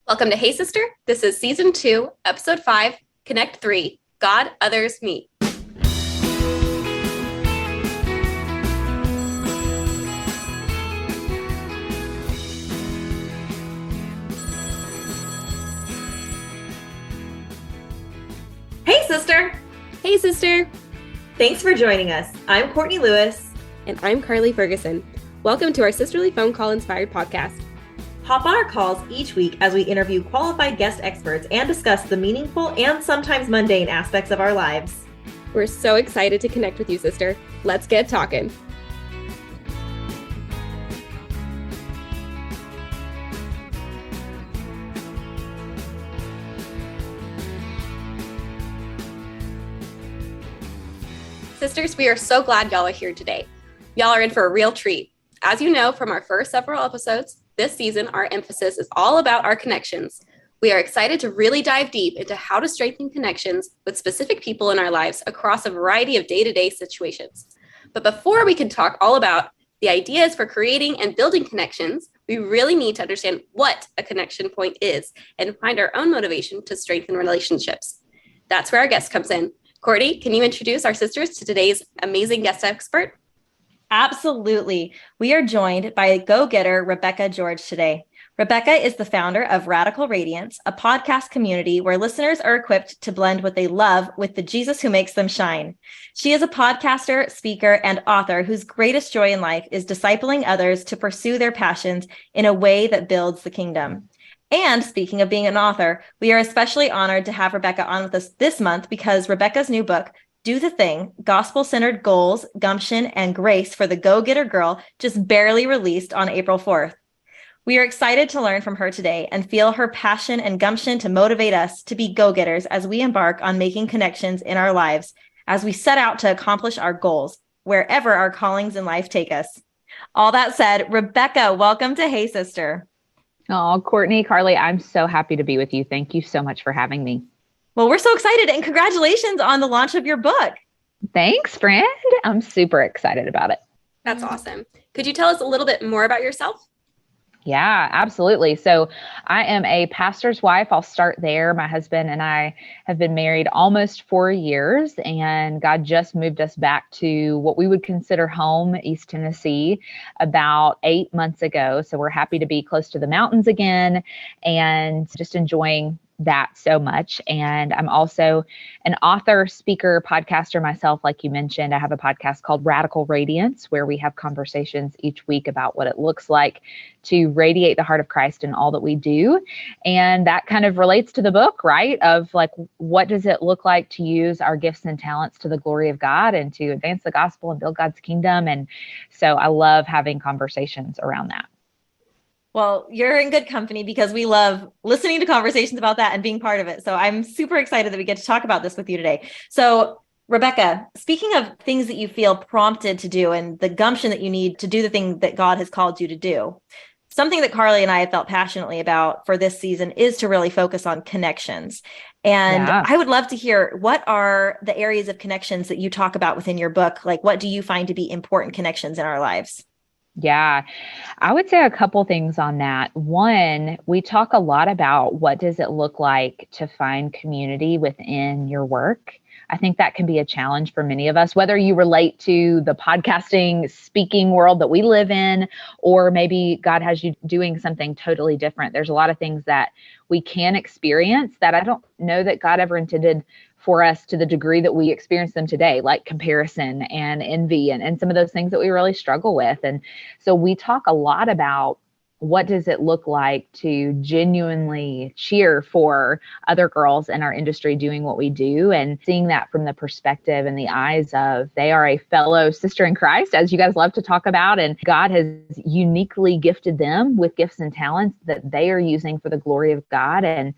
Welcome to Hey Sister. This is Season 2, Episode 5, Connect 3, God, Others, Me. Hey, sister. Hey, sister. Thanks for joining us. I'm Courtney Lewis. And I'm Carly Ferguson. Welcome to our Sisterly Phone Call Inspired podcast. Hop on our calls each week as we interview qualified guest experts and discuss the meaningful and sometimes mundane aspects of our lives. We're so excited to connect with you, sister. Let's get talking. Sisters, we are so glad y'all are here today. Y'all are in for a real treat. As you know from our first several episodes, this season, our emphasis is all about our connections. We are excited to really dive deep into how to strengthen connections with specific people in our lives across a variety of day-to-day situations. But before we can talk all about the ideas for creating and building connections, we really need to understand what a connection point is and find our own motivation to strengthen relationships. That's where our guest comes in. Courtney, can you introduce our sisters to today's amazing guest expert? Absolutely. We are joined by go-getter Rebecca George today. Rebecca is the founder of Radical Radiance, a podcast community where listeners are equipped to blend what they love with the Jesus who makes them shine. She is a podcaster, speaker, and author whose greatest joy in life is discipling others to pursue their passions in a way that builds the kingdom. And speaking of being an author, we are especially honored to have Rebecca on with us this month because Rebecca's new book, Do the Thing, Gospel-Centered Goals, Gumption, and Grace for the Go-Getter Girl, just barely released on April 4th. We are excited to learn from her today and feel her passion and gumption to motivate us to be go-getters as we embark on making connections in our lives as we set out to accomplish our goals, wherever our callings in life take us. All that said, Rebecca, welcome to Hey Sister. Oh, Courtney, Carly, I'm so happy to be with you. Thank you so much for having me. Well, we're so excited and congratulations on the launch of your book. Thanks, friend. I'm super excited about it. That's awesome. Could you tell us a little bit more about yourself? Yeah, absolutely. So I am a pastor's wife. I'll start there. My husband and I have been married almost 4 years, and God just moved us back to what we would consider home, East Tennessee, about 8 months ago. So we're happy to be close to the mountains again and just enjoying that so much. And I'm also an author, speaker, podcaster myself. Like you mentioned, I have a podcast called Radical Radiance, where we have conversations each week about what it looks like to radiate the heart of Christ in all that we do. And that kind of relates to the book, right? Of like, what does it look like to use our gifts and talents to the glory of God and to advance the gospel and build God's kingdom? And so I love having conversations around that. Well, you're in good company because we love listening to conversations about that and being part of it. So I'm super excited that we get to talk about this with you today. So Rebecca, speaking of things that you feel prompted to do and the gumption that you need to do the thing that God has called you to do, something that Carly and I have felt passionately about for this season is to really focus on connections. And I would love to hear, what are the areas of connections that you talk about within your book? Like, what do you find to be important connections in our lives? Yeah, I would say a couple things on that. One, we talk a lot about what does it look like to find community within your work. I think that can be a challenge for many of us, whether you relate to the podcasting, speaking world that we live in, or maybe God has you doing something totally different. There's a lot of things that we can experience that I don't know that God ever intended for us to the degree that we experience them today, like comparison and envy and some of those things that we really struggle with. And so we talk a lot about what does it look like to genuinely cheer for other girls in our industry doing what we do, and seeing that from the perspective and the eyes of they are a fellow sister in Christ, as you guys love to talk about, and God has uniquely gifted them with gifts and talents that they are using for the glory of God. And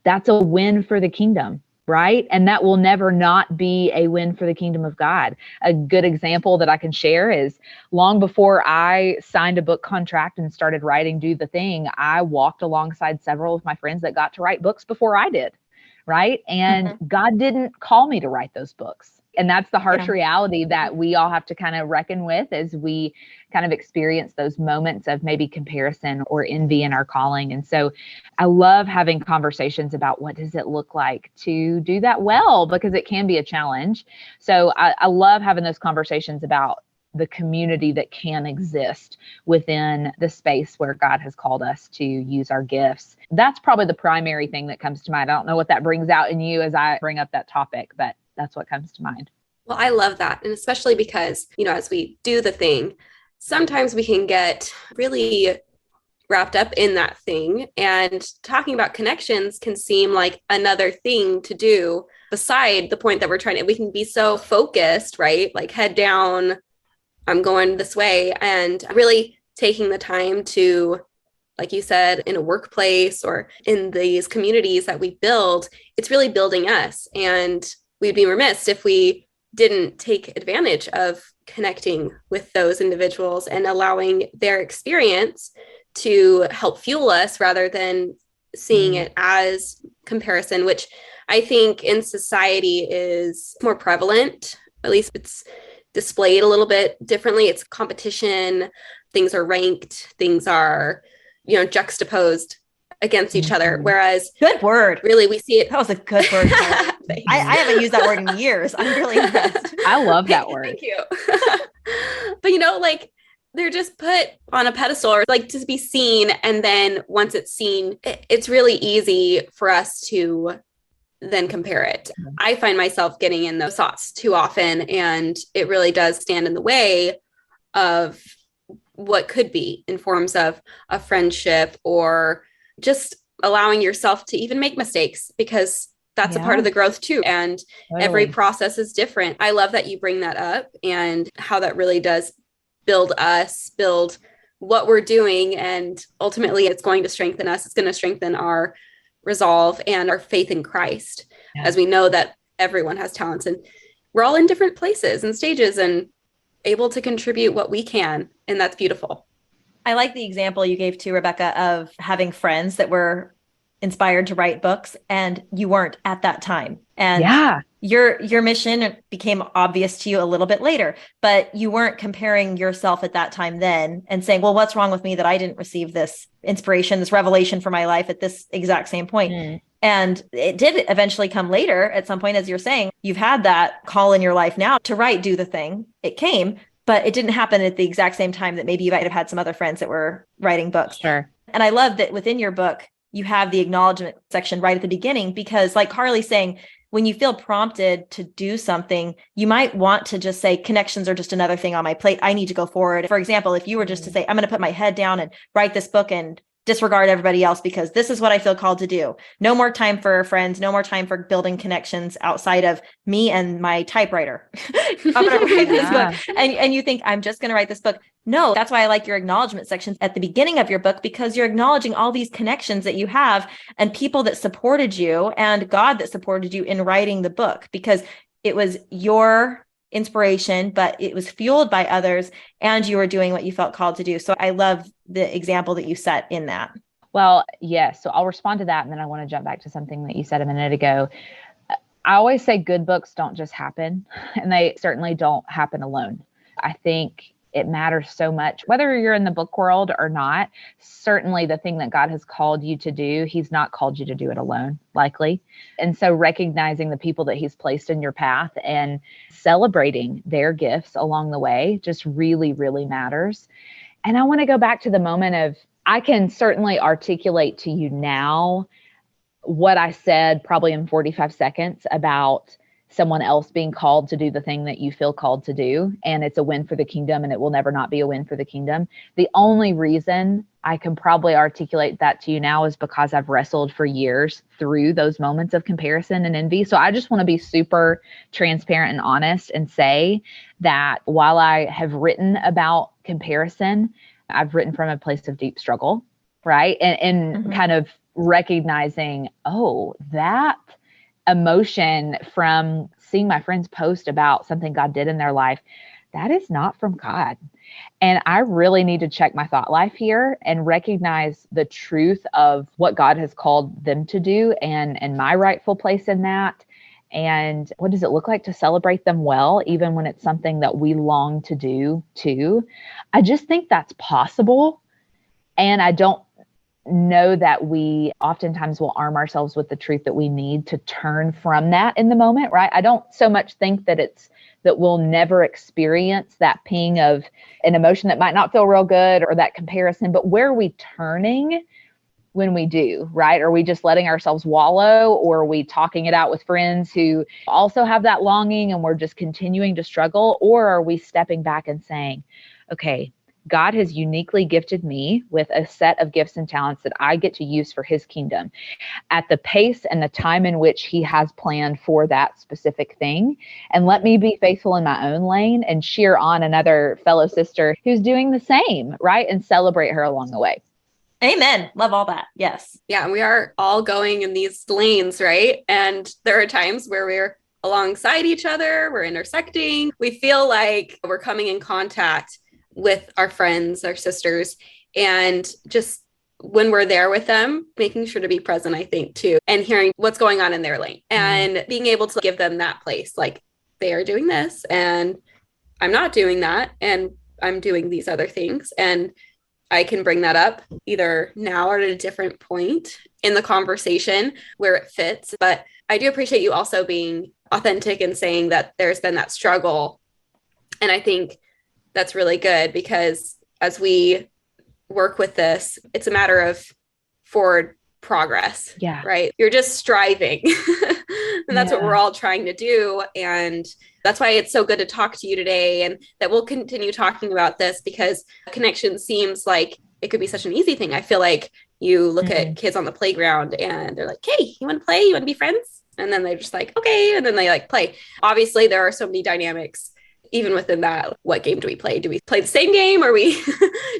that's a win for the kingdom. Right? And that will never not be a win for the kingdom of God. A good example that I can share is long before I signed a book contract and started writing Do the Thing, I walked alongside several of my friends that got to write books before I did. Right? And God didn't call me to write those books. And that's the harsh reality that we all have to kind of reckon with as we kind of experience those moments of maybe comparison or envy in our calling. And so I love having conversations about what does it look like to do that well, because it can be a challenge. So I love having those conversations about the community that can exist within the space where God has called us to use our gifts. That's probably the primary thing that comes to mind. I don't know what that brings out in you as I bring up that topic, but that's what comes to mind. Well, I love that. And especially because, as we do the thing, sometimes we can get really wrapped up in that thing, and talking about connections can seem like another thing to do beside the point that we can be so focused, right? Like head down, I'm going this way, and really taking the time to, like you said, in a workplace or in these communities that we build, it's really building us. And we'd be remiss if we didn't take advantage of connecting with those individuals and allowing their experience to help fuel us rather than seeing it as comparison, which I think in society is more prevalent. At least it's displayed a little bit differently. It's competition. Things are ranked. Things are, juxtaposed against each other. Whereas, good word. Really, we see it. That was a good word. I haven't used that word in years. I'm really impressed. I love that word. Thank you. But they're just put on a pedestal, or like to be seen. And then once it's seen, it's really easy for us to then compare it. I find myself getting in those thoughts too often, and it really does stand in the way of what could be in forms of a friendship, or just allowing yourself to even make mistakes, because that's a part of the growth too. And every process is different. I love that you bring that up, and how that really does build us, build what we're doing. And ultimately it's going to strengthen us. It's going to strengthen our resolve and our faith in Christ, as we know that everyone has talents, and we're all in different places and stages and able to contribute what we can. And that's beautiful. I like the example you gave to Rebecca of having friends that were inspired to write books and you weren't at that time. And your mission became obvious to you a little bit later, but you weren't comparing yourself at that time then and saying, well, what's wrong with me that I didn't receive this inspiration, this revelation for my life at this exact same point. And it did eventually come later at some point, as you're saying, you've had that call in your life now to write, do the thing. It came, but it didn't happen at the exact same time that maybe you might have had some other friends that were writing books. Sure. And I love that within your book, you have the acknowledgement section right at the beginning, because like Carly's saying, when you feel prompted to do something, you might want to just say, connections are just another thing on my plate. I need to go forward. For example, if you were just to say, I'm going to put my head down and write this book and disregard everybody else because this is what I feel called to do. No more time for friends, no more time for building connections outside of me and my typewriter. I'm going to write this book. And you think, I'm just going to write this book. No, that's why I like your acknowledgement section at the beginning of your book, because you're acknowledging all these connections that you have and people that supported you and God that supported you in writing the book, because it was your inspiration, but it was fueled by others and you were doing what you felt called to do. So I love the example that you set in that. Well, yes. So I'll respond to that. And then I want to jump back to something that you said a minute ago. I always say good books don't just happen, and they certainly don't happen alone. I think it matters so much, whether you're in the book world or not. Certainly the thing that God has called you to do, he's not called you to do it alone, likely. And so recognizing the people that he's placed in your path and celebrating their gifts along the way just really, really matters. And I want to go back to the moment of, I can certainly articulate to you now what I said probably in 45 seconds about someone else being called to do the thing that you feel called to do. And it's a win for the kingdom, and it will never not be a win for the kingdom. The only reason I can probably articulate that to you now is because I've wrestled for years through those moments of comparison and envy. So I just want to be super transparent and honest and say that while I have written about comparison, I've written from a place of deep struggle, right? And kind of recognizing, oh, that emotion from seeing my friends post about something God did in their life, that is not from God. And I really need to check my thought life here and recognize the truth of what God has called them to do and my rightful place in that. And what does it look like to celebrate them well, even when it's something that we long to do too? I just think that's possible. And I don't know that we oftentimes will arm ourselves with the truth that we need to turn from that in the moment, right? I don't so much think that that we'll never experience that ping of an emotion that might not feel real good or that comparison, but where are we turning when we do, right? Are we just letting ourselves wallow, or are we talking it out with friends who also have that longing and we're just continuing to struggle? Or are we stepping back and saying, okay, God has uniquely gifted me with a set of gifts and talents that I get to use for his kingdom at the pace and the time in which he has planned for that specific thing. And let me be faithful in my own lane and cheer on another fellow sister who's doing the same, right? And celebrate her along the way. Amen. Love all that. Yes. Yeah. And we are all going in these lanes, right? And there are times where we're alongside each other, we're intersecting, we feel like we're coming in contact with our friends, our sisters, and just when we're there with them, making sure to be present, I think, too, and hearing what's going on in their lane and being able to give them that place. Like, they are doing this and I'm not doing that, and I'm doing these other things. And I can bring that up either now or at a different point in the conversation where it fits. But I do appreciate you also being authentic and saying that there's been that struggle. And I think that's really good, because as we work with this, it's a matter of forward progress. Yeah. Right. You're just striving. And that's what we're all trying to do. And that's why it's so good to talk to you today, and that we'll continue talking about this, because connection seems like it could be such an easy thing. I feel like you look at kids on the playground and they're like, hey, you want to play? You want to be friends? And then they're just like, okay. And then they like play. Obviously, there are so many dynamics even within that. What game do we play? Do we play the same game? Or are we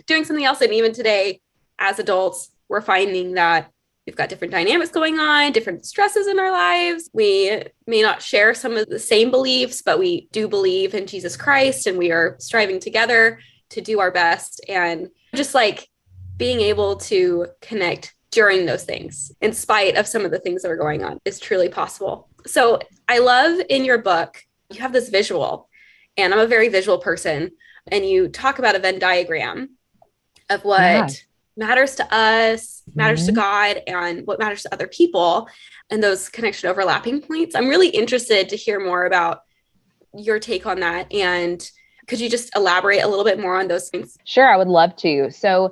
doing something else? And even today, as adults, we're finding that we've got different dynamics going on, different stresses in our lives. We may not share some of the same beliefs, but we do believe in Jesus Christ, and we are striving together to do our best. And just like being able to connect during those things, in spite of some of the things that are going on, is truly possible. So I love in your book, you have this visual, and I'm a very visual person, and you talk about a Venn diagram of what matters to us, matters to God, and what matters to other people, and those connection overlapping points. I'm really interested to hear more about your take on that. And could you just elaborate a little bit more on those things? Sure, I would love to. So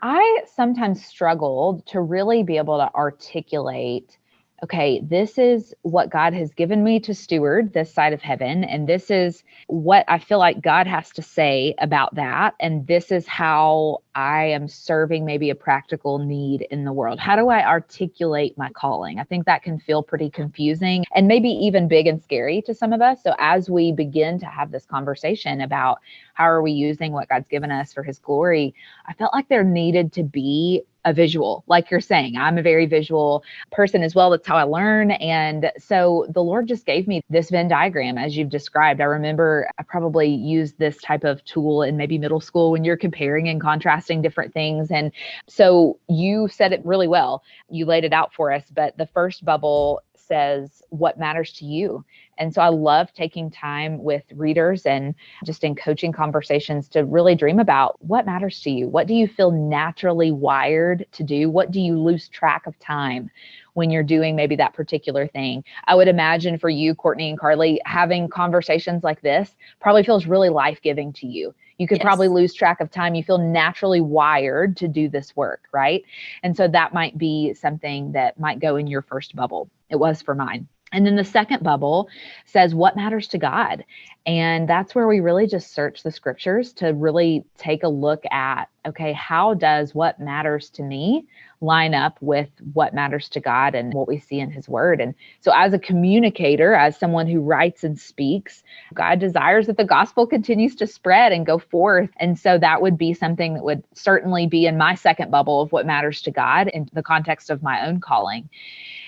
I sometimes struggled to really be able to articulate, okay, this is what God has given me to steward this side of heaven. And this is what I feel like God has to say about that. And this is how I am serving maybe a practical need in the world. How do I articulate my calling? I think that can feel pretty confusing and maybe even big and scary to some of us. So as we begin to have this conversation about how are we using what God's given us for his glory, I felt like there needed to be a visual. Like you're saying, I'm a very visual person as well. That's how I learn. And so the Lord just gave me this Venn diagram, as you've described. I remember I probably used this type of tool in maybe middle school when you're comparing and contrasting different things. And so you said it really well. You laid it out for us. But the first bubble says what matters to you. And so I love taking time with readers and just in coaching conversations to really dream about what matters to you. What do you feel naturally wired to do? What do you lose track of time when you're doing maybe that particular thing? I would imagine for you, Courtney and Carley, having conversations like this probably feels really life-giving to you. You could probably lose track of time. You feel naturally wired to do this work, right? And so that might be something that might go in your first bubble. It was for mine. And then the second bubble says what matters to God. And that's where we really just search the scriptures to really take a look at, okay, how does what matters to me line up with what matters to God and what we see in his word? And so as a communicator, as someone who writes and speaks, God desires that the gospel continues to spread and go forth. And so that would be something that would certainly be in my second bubble of what matters to God in the context of my own calling.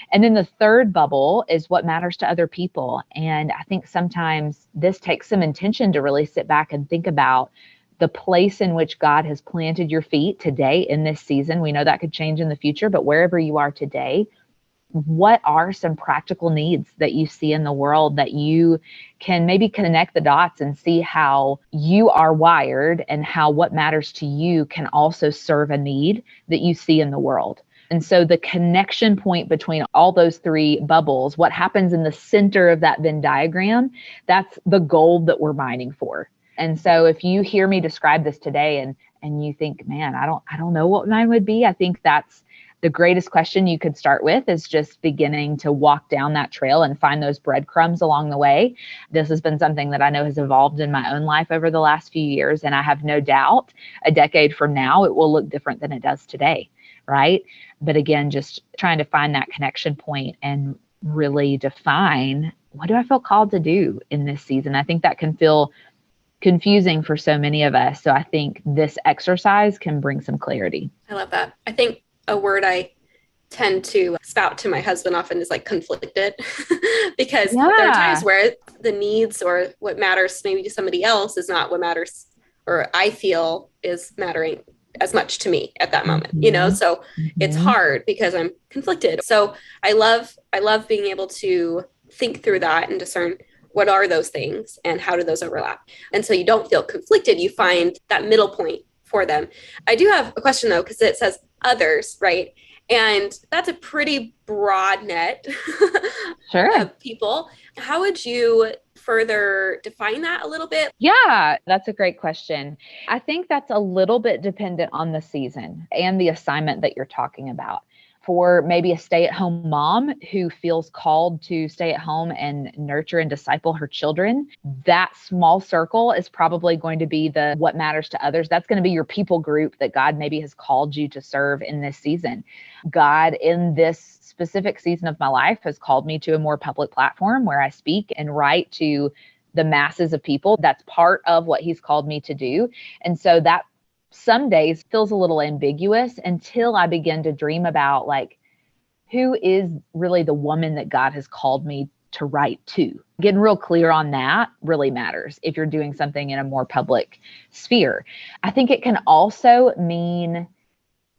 And then the third bubble is what matters to other people. And I think sometimes this takes some intention to really sit back and think about the place in which God has planted your feet today in this season. We know that could change in the future, but wherever you are today, what are some practical needs that you see in the world that you can maybe connect the dots and see how you are wired and how what matters to you can also serve a need that you see in the world. And so the connection point between all those three bubbles, what happens in the center of that Venn diagram, that's the goal that we're mining for. And so if you hear me describe this today and you think, man, I don't know what mine would be, I think that's the greatest question you could start with, is just beginning to walk down that trail and find those breadcrumbs along the way. This has been something that I know has evolved in my own life over the last few years. And I have no doubt a decade from now, it will look different than it does today. Right. But again, just trying to find that connection point and really define, what do I feel called to do in this season? I think that can feel confusing for so many of us. So I think this exercise can bring some clarity. I love that. I think a word I tend to spout to my husband often is like conflicted, because there are times where the needs or what matters maybe to somebody else is not what matters, or I feel is mattering as much to me at that moment, so it's hard because I'm conflicted. So I love being able to think through that and discern what are those things and how do those overlap. And so you don't feel conflicted, you find that middle point for them. I do have a question though, because it says others, right? And that's a pretty broad net Sure. of people. How would you further define that a little bit? Yeah, that's a great question. I think that's a little bit dependent on the season and the assignment that you're talking about. For maybe a stay-at-home mom who feels called to stay at home and nurture and disciple her children, that small circle is probably going to be the what matters to others. That's going to be your people group that God maybe has called you to serve in this season. God, in this specific season of my life, has called me to a more public platform where I speak and write to the masses of people. That's part of what he's called me to do. And so that some days feels a little ambiguous until I begin to dream about, like, who is really the woman that God has called me to write to. Getting real clear on that really matters if you're doing something in a more public sphere. I think it can also mean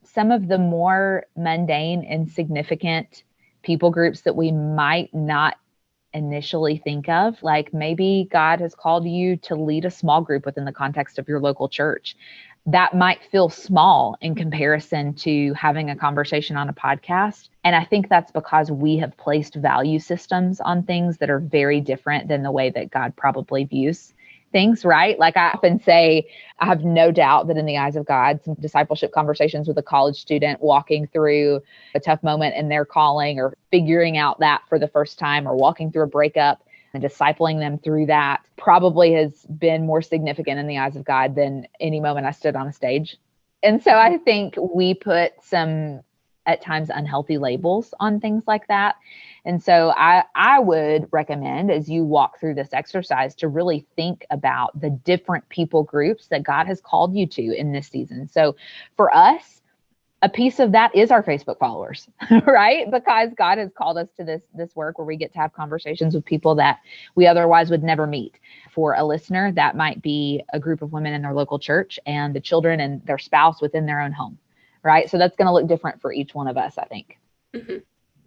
some of the more mundane, insignificant people groups that we might not initially think of. Like maybe God has called you to lead a small group within the context of your local church. That might feel small in comparison to having a conversation on a podcast. And I think that's because we have placed value systems on things that are very different than the way that God probably views things, right? Like I often say, I have no doubt that in the eyes of God, some discipleship conversations with a college student walking through a tough moment in their calling or figuring out that for the first time, or walking through a breakup and discipling them through that, probably has been more significant in the eyes of God than any moment I stood on a stage. And so I think we put some, at times, unhealthy labels on things like that. And so I would recommend, as you walk through this exercise, to really think about the different people groups that God has called you to in this season. So for us, a piece of that is our Facebook followers, right? Because God has called us to this work where we get to have conversations with people that we otherwise would never meet. For a listener, that might be a group of women in their local church and the children and their spouse within their own home, right? So that's going to look different for each one of us, I think. Mm-hmm.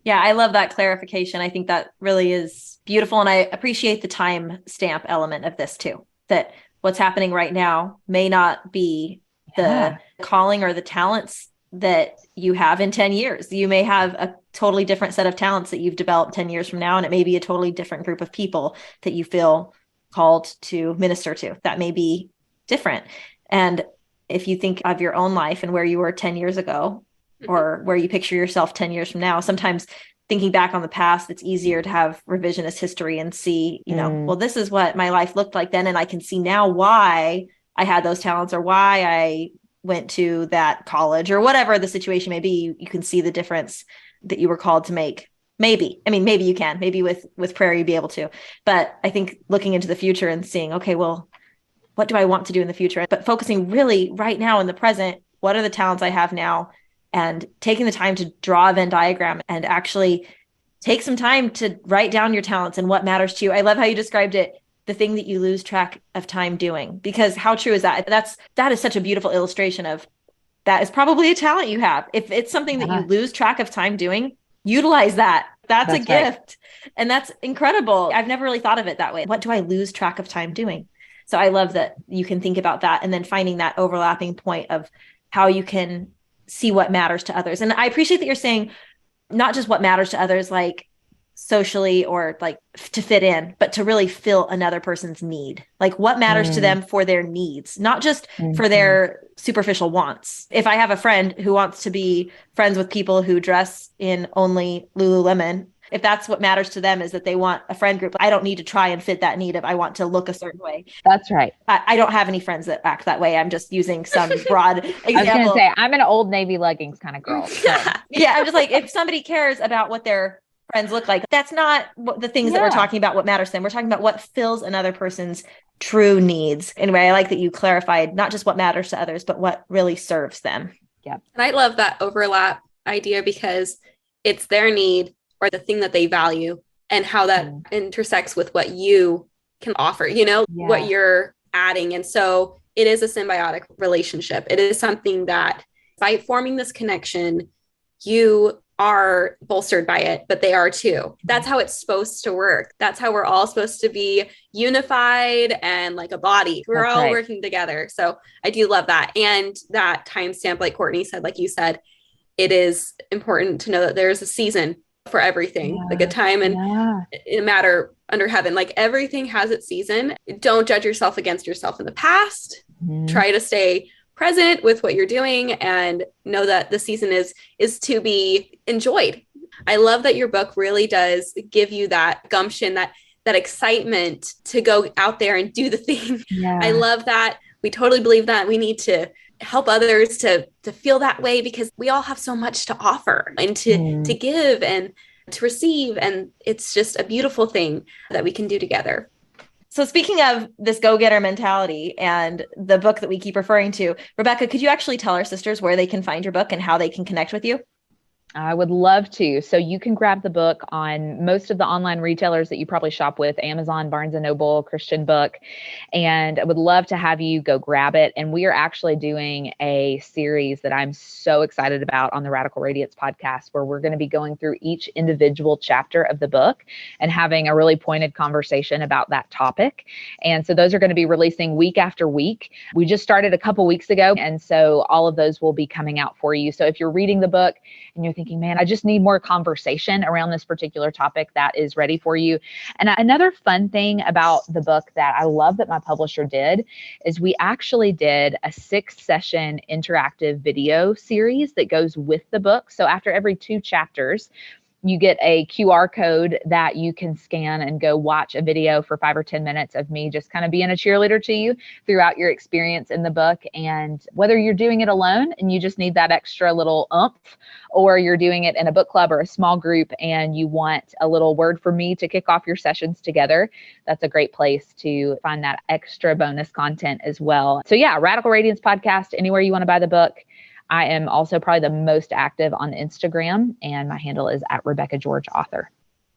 Yeah, I love that clarification. I think that really is beautiful. And I appreciate the time stamp element of this too, that what's happening right now may not be the calling or the talents that you have in 10 years. You may have a totally different set of talents that you've developed 10 years from now, and it may be a totally different group of people that you feel called to minister to. That may be different. And if you think of your own life and where you were 10 years ago, or where you picture yourself 10 years from now, sometimes thinking back on the past, it's easier to have revisionist history and see, well, this is what my life looked like then. And I can see now why I had those talents, or why I went to that college, or whatever the situation may be. You can see the difference that you were called to make. Maybe you can, maybe with prayer, you'd be able to, but I think looking into the future and seeing, okay, well, what do I want to do in the future? But focusing really right now in the present, what are the talents I have now? And taking the time to draw a Venn diagram and actually take some time to write down your talents and what matters to you. I love how you described it, the thing that you lose track of time doing, because how true is that? That is such a beautiful illustration of that is probably a talent you have. If it's something that you lose track of time doing, utilize that. That's a That's right. gift. And that's incredible. I've never really thought of it that way. What do I lose track of time doing? So I love that you can think about that and then finding that overlapping point of how you can see what matters to others. And I appreciate that you're saying not just what matters to others, like socially or like to fit in, but to really fill another person's need. Like what matters to them for their needs, not just for their superficial wants. If I have a friend who wants to be friends with people who dress in only Lululemon, if that's what matters to them is that they want a friend group, I don't need to try and fit that need if I want to look a certain way. That's right. I don't have any friends that act that way. I'm just using some broad example. I was going to say, I'm an Old Navy leggings kind of girl. So. Yeah, I'm just like, if somebody cares about what their friends look like, that's not the things that we're talking about, what matters to them. We're talking about what fills another person's true needs. Anyway, I like that you clarified not just what matters to others, but what really serves them. Yeah. And I love that overlap idea because it's their need or the thing that they value and how that intersects with what you can offer, what you're adding. And so it is a symbiotic relationship. It is something that by forming this connection, you are bolstered by it, but they are too. That's how it's supposed to work. That's how we're all supposed to be unified and like a body. We're all working together. So I do love that. And that timestamp, like Courtney said, like you said, it is important to know that there's a season for everything, like a time and a matter under heaven. Like everything has its season. Don't judge yourself against yourself in the past. Try to stay present with what you're doing and know that the season is to be enjoyed. I love that your book really does give you that gumption, that excitement to go out there and do the thing. I love that. We totally believe that we need to help others to feel that way because we all have so much to offer and to give and to receive. And it's just a beautiful thing that we can do together. So speaking of this go-getter mentality and the book that we keep referring to, Rebecca, could you actually tell our sisters where they can find your book and how they can connect with you? I would love to. So you can grab the book on most of the online retailers that you probably shop with, Amazon, Barnes & Noble, Christian Book, and I would love to have you go grab it. And we are actually doing a series that I'm so excited about on the Radical Radiance podcast, where we're going to be going through each individual chapter of the book and having a really pointed conversation about that topic. And so those are going to be releasing week after week. We just started a couple weeks ago, and so all of those will be coming out for you. So if you're reading the book and you're thinking, man, I just need more conversation around this particular topic, that is ready for you. And another fun thing about the book that I love that my publisher did is we actually did a 6-session interactive video series that goes with the book. So after every 2 chapters, you get a QR code that you can scan and go watch a video for 5 or 10 minutes of me just kind of being a cheerleader to you throughout your experience in the book. And whether you're doing it alone and you just need that extra little oomph, or you're doing it in a book club or a small group and you want a little word from me to kick off your sessions together, that's a great place to find that extra bonus content as well. So yeah, Radical Radiance Podcast, anywhere you want to buy the book. I am also probably the most active on Instagram, and my handle is @RebeccaGeorgeAuthor.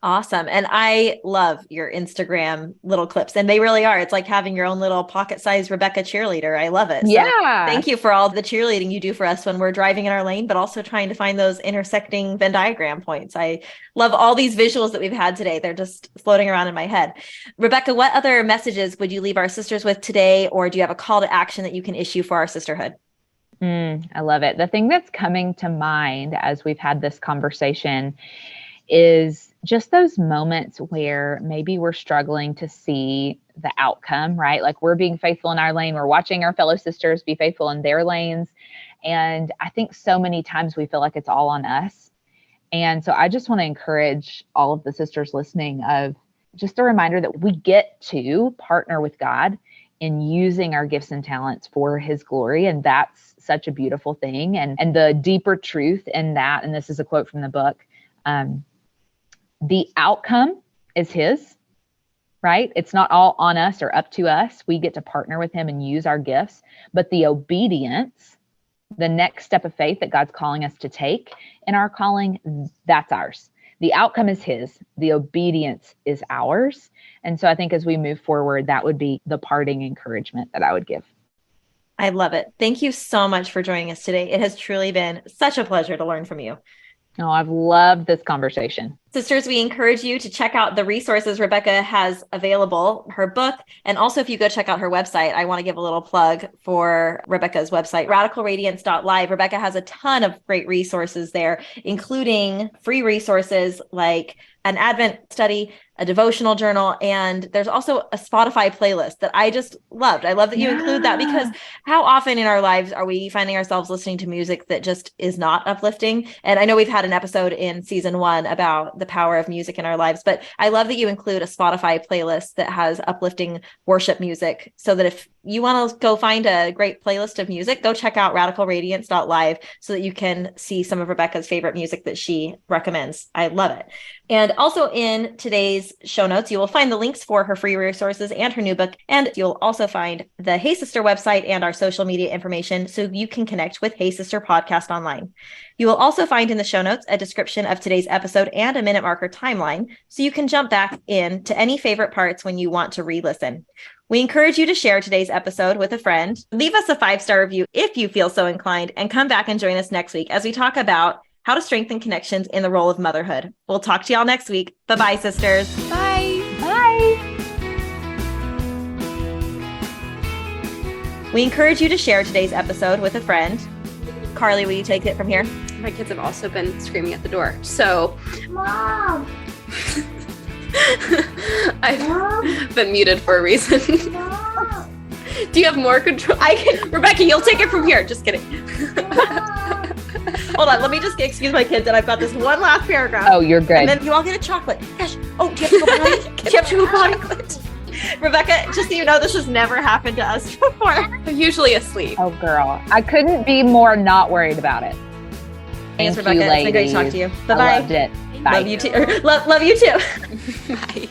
Awesome. And I love your Instagram little clips, and they really are. It's like having your own little pocket-sized Rebecca cheerleader. I love it. So yeah. Thank you for all the cheerleading you do for us when we're driving in our lane, but also trying to find those intersecting Venn diagram points. I love all these visuals that we've had today. They're just floating around in my head. Rebecca, what other messages would you leave our sisters with today, or do you have a call to action that you can issue for our sisterhood? I love it. The thing that's coming to mind as we've had this conversation is just those moments where maybe we're struggling to see the outcome, right? Like we're being faithful in our lane. We're watching our fellow sisters be faithful in their lanes. And I think so many times we feel like it's all on us. And so I just want to encourage all of the sisters listening of just a reminder that we get to partner with God in using our gifts and talents for his glory. And that's such a beautiful thing. And the deeper truth in that, and this is a quote from the book, the outcome is his, right? It's not all on us or up to us. We get to partner with him and use our gifts, but the obedience, the next step of faith that God's calling us to take in our calling, that's ours. The outcome is his, the obedience is ours. And so I think as we move forward, that would be the parting encouragement that I would give. I love it. Thank you so much for joining us today. It has truly been such a pleasure to learn from you. Oh, I've loved this conversation. Sisters, we encourage you to check out the resources Rebecca has available, her book, and also if you go check out her website, I want to give a little plug for Rebecca's website, radicalradiance.live. Rebecca has a ton of great resources there, including free resources like an Advent study, a devotional journal, and there's also a Spotify playlist that I just loved. I love that you include that, because how often in our lives are we finding ourselves listening to music that just is not uplifting? And I know we've had an episode in season 1 about the power of music in our lives, but I love that you include a Spotify playlist that has uplifting worship music, so that if you want to go find a great playlist of music, go check out radicalradiance.live so that you can see some of Rebecca's favorite music that she recommends. I love it. And also in today's show notes, you will find the links for her free resources and her new book. And you'll also find the Hey Sister website and our social media information so you can connect with Hey Sister Podcast online. You will also find in the show notes a description of today's episode and a minute marker timeline, so you can jump back in to any favorite parts when you want to re-listen. We encourage you to share today's episode with a friend. Leave us a 5-star review if you feel so inclined, and come back and join us next week as we talk about how to strengthen connections in the role of motherhood. We'll talk to y'all next week. Bye-bye, sisters. Bye. Bye. We encourage you to share today's episode with a friend. Carly, will you take it from here? My kids have also been screaming at the door. So, Mom! I've been muted for a reason. Mom! Do you have more control? Rebecca, you'll take it from here. Just kidding. Hold on, let me just excuse my kids, and I've got this one last paragraph. Oh, you're good. And then you all get a chocolate. Gosh. Oh, do you have to go potty? Do you have to go potty? Rebecca, just so you know, this has never happened to us before. I'm usually asleep. Oh, girl. I couldn't be more not worried about it. Thanks, Thank Rebecca. you, It's been great to talk ladies. to you. I Bye-bye. loved it. Bye. Love you too. Bye.